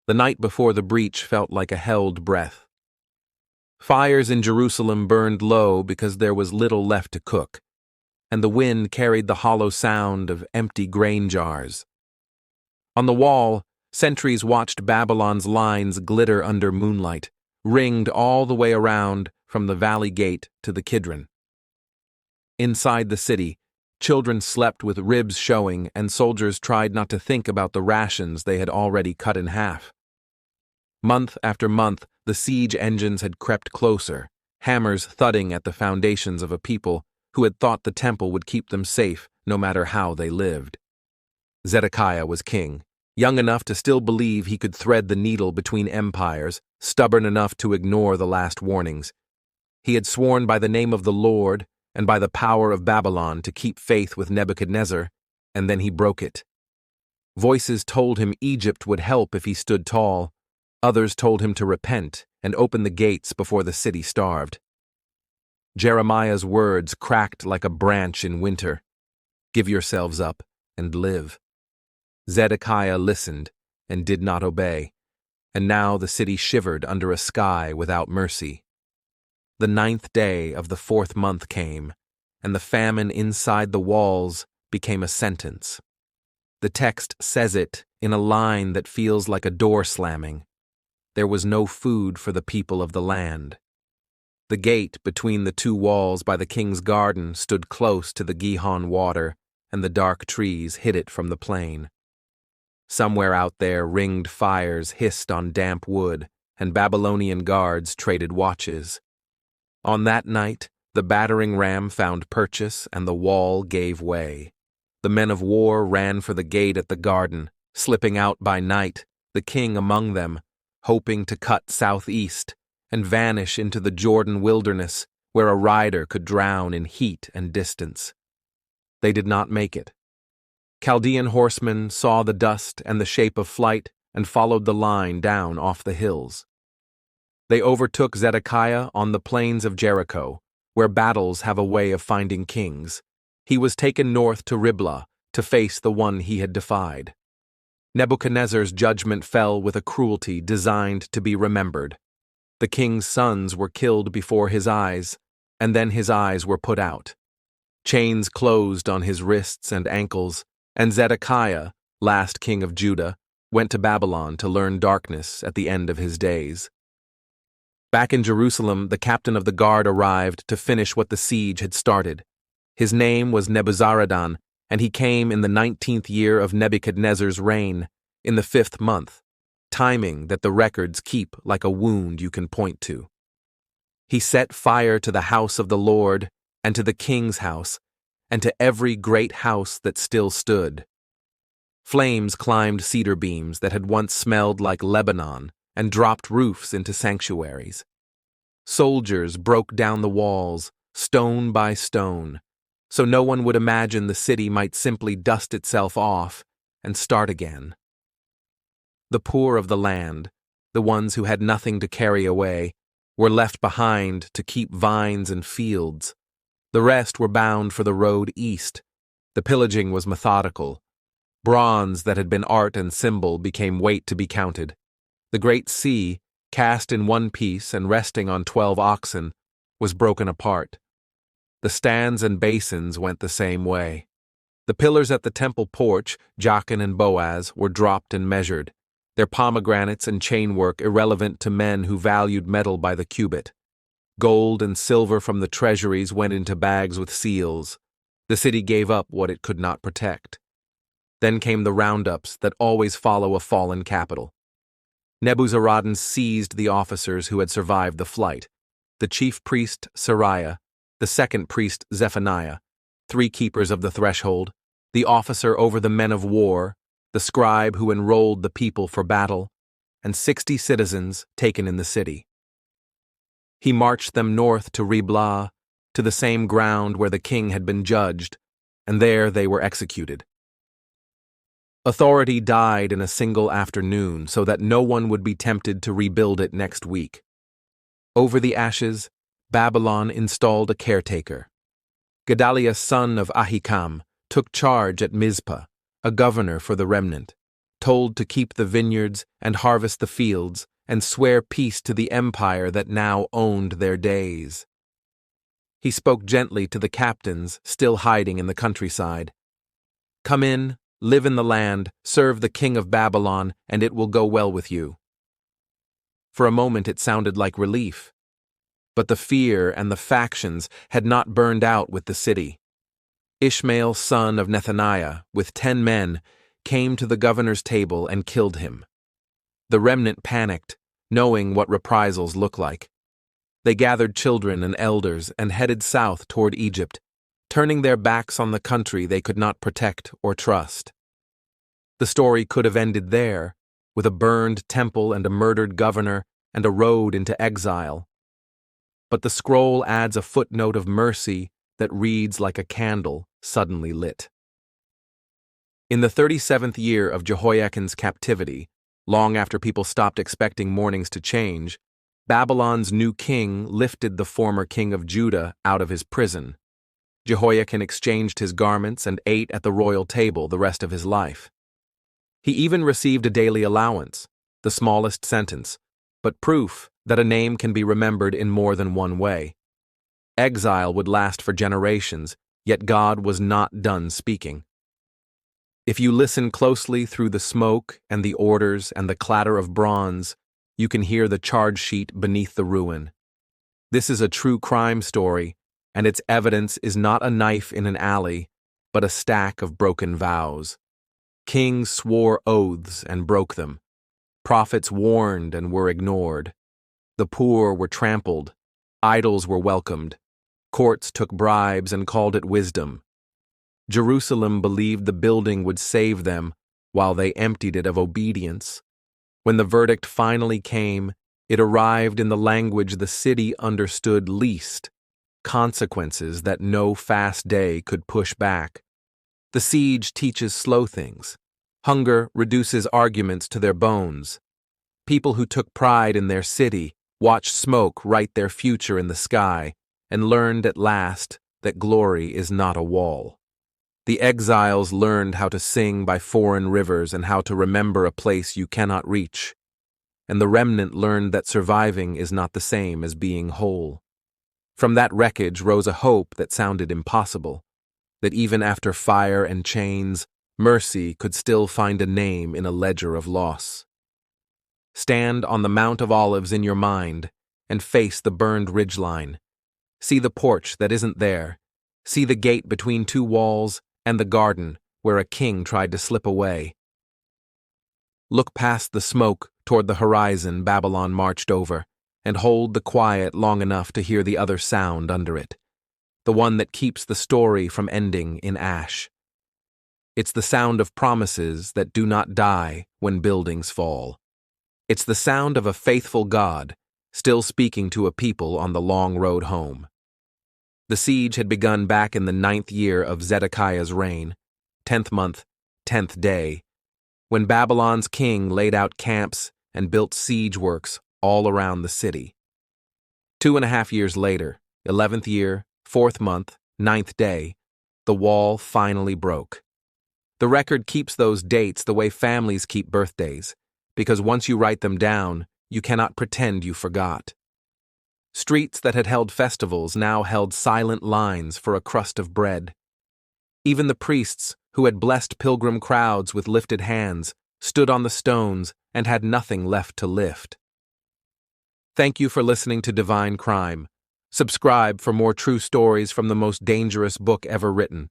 The night before the breach felt like a held breath. Fires in Jerusalem burned low because there was little left to cook, and the wind carried the hollow sound of empty grain jars. On the wall, sentries watched Babylon's lines glitter under moonlight, ringed all the way around from the valley gate to the Kidron. Inside the city, children slept with ribs showing, and soldiers tried not to think about the rations they had already cut in half. Month after month, the siege engines had crept closer, hammers thudding at the foundations of a people who had thought the temple would keep them safe no matter how they lived. Zedekiah was king, young enough to still believe he could thread the needle between empires, stubborn enough to ignore the last warnings. He had sworn by the name of the Lord and by the power of Babylon to keep faith with Nebuchadnezzar, and then he broke it. Voices told him Egypt would help if he stood tall. Others told him to repent and open the gates before the city starved. Jeremiah's words cracked like a branch in winter. Give yourselves up and live. Zedekiah listened and did not obey, and now the city shivered under a sky without mercy. The 9th day of the 4th month came, and the famine inside the walls became a sentence. The text says it in a line that feels like a door slamming. There was no food for the people of the land. The gate between the two walls by the king's garden stood close to the Gihon water, and the dark trees hid it from the plain. Somewhere out there, ringed fires hissed on damp wood, and Babylonian guards traded watches. On that night, the battering ram found purchase, and the wall gave way. The men of war ran for the gate at the garden, slipping out by night, the king among them, hoping to cut southeast and vanish into the Jordan wilderness where a rider could drown in heat and distance. They did not make it. Chaldean horsemen saw the dust and the shape of flight and followed the line down off the hills. They overtook Zedekiah on the plains of Jericho, where battles have a way of finding kings. He was taken north to Riblah to face the one he had defied. Nebuchadnezzar's judgment fell with a cruelty designed to be remembered. The king's sons were killed before his eyes, and then his eyes were put out. Chains closed on his wrists and ankles, and Zedekiah, last king of Judah, went to Babylon to learn darkness at the end of his days. Back in Jerusalem, the captain of the guard arrived to finish what the siege had started. His name was Nebuzaradan, and he came in the 19th year of Nebuchadnezzar's reign, in the 5th month, timing that the records keep like a wound you can point to. He set fire to the house of the Lord, and to the king's house, and to every great house that still stood. Flames climbed cedar beams that had once smelled like Lebanon, and dropped roofs into sanctuaries. Soldiers broke down the walls, stone by stone, so no one would imagine the city might simply dust itself off and start again. The poor of the land, the ones who had nothing to carry away, were left behind to keep vines and fields. The rest were bound for the road east. The pillaging was methodical. Bronze that had been art and symbol became weight to be counted. The great sea, cast in one piece and resting on 12 oxen, was broken apart. The stands and basins went the same way. The pillars at the temple porch, Jachin and Boaz, were dropped and measured, their pomegranates and chainwork irrelevant to men who valued metal by the cubit. Gold and silver from the treasuries went into bags with seals. The city gave up what it could not protect. Then came the roundups that always follow a fallen capital. Nebuzaradan seized the officers who had survived the flight, the chief priest Sariah, the second priest Zephaniah, 3 keepers of the threshold, the officer over the men of war, the scribe who enrolled the people for battle, and 60 citizens taken in the city. He marched them north to Riblah, to the same ground where the king had been judged, and there they were executed. Authority died in a single afternoon so that no one would be tempted to rebuild it next week. Over the ashes, Babylon installed a caretaker. Gedaliah son of Ahikam took charge at Mizpah, a governor for the remnant. told to keep the vineyards and harvest the fields and swear peace to the empire that now owned their days. He spoke gently to the captains still hiding in the countryside. "Come in, live in the land, serve the king of Babylon, and it will go well with you." For a moment it sounded like relief. But the fear and the factions had not burned out with the city. Ishmael, son of Nethaniah, with 10 men, came to the governor's table and killed him. The remnant panicked, knowing what reprisals look like. They gathered children and elders and headed south toward Egypt, turning their backs on the country they could not protect or trust. The story could have ended there, with a burned temple and a murdered governor and a road into exile. But the scroll adds a footnote of mercy that reads like a candle suddenly lit. In the 37th year of Jehoiachin's captivity, long after people stopped expecting mornings to change, Babylon's new king lifted the former king of Judah out of his prison. Jehoiachin exchanged his garments and ate at the royal table the rest of his life. He even received a daily allowance, the smallest sentence, but proof that a name can be remembered in more than one way. Exile would last for generations, yet God was not done speaking. If you listen closely through the smoke and the orders and the clatter of bronze, you can hear the charge sheet beneath the ruin. This is a true crime story, and its evidence is not a knife in an alley, but a stack of broken vows. Kings swore oaths and broke them. Prophets warned and were ignored. The poor were trampled. Idols were welcomed. Courts took bribes and called it wisdom. Jerusalem believed the building would save them, while they emptied it of obedience. When the verdict finally came, it arrived in the language the city understood least, consequences that no fast day could push back. The siege teaches slow things. Hunger reduces arguments to their bones. People who took pride in their city watched smoke write their future in the sky and learned at last that glory is not a wall. The exiles learned how to sing by foreign rivers and how to remember a place you cannot reach. And the remnant learned that surviving is not the same as being whole. From that wreckage rose a hope that sounded impossible, that even after fire and chains, mercy could still find a name in a ledger of loss. Stand on the Mount of Olives in your mind and face the burned ridgeline. See the porch that isn't there. See the gate between two walls and the garden where a king tried to slip away. Look past the smoke toward the horizon Babylon marched over, and hold the quiet long enough to hear the other sound under it, the one that keeps the story from ending in ash. It's the sound of promises that do not die when buildings fall. It's the sound of a faithful God still speaking to a people on the long road home. The siege had begun back in the 9th year of Zedekiah's reign, 10th month, 10th day, when Babylon's king laid out camps and built siege works all around the city. 2.5 years later, 11th year, 4th month, 9th day, the wall finally broke. The record keeps those dates the way families keep birthdays, because once you write them down, you cannot pretend you forgot. Streets that had held festivals now held silent lines for a crust of bread. Even the priests, who had blessed pilgrim crowds with lifted hands, stood on the stones and had nothing left to lift. Thank you for listening to Divine Crime. Subscribe for more true stories from the most dangerous book ever written.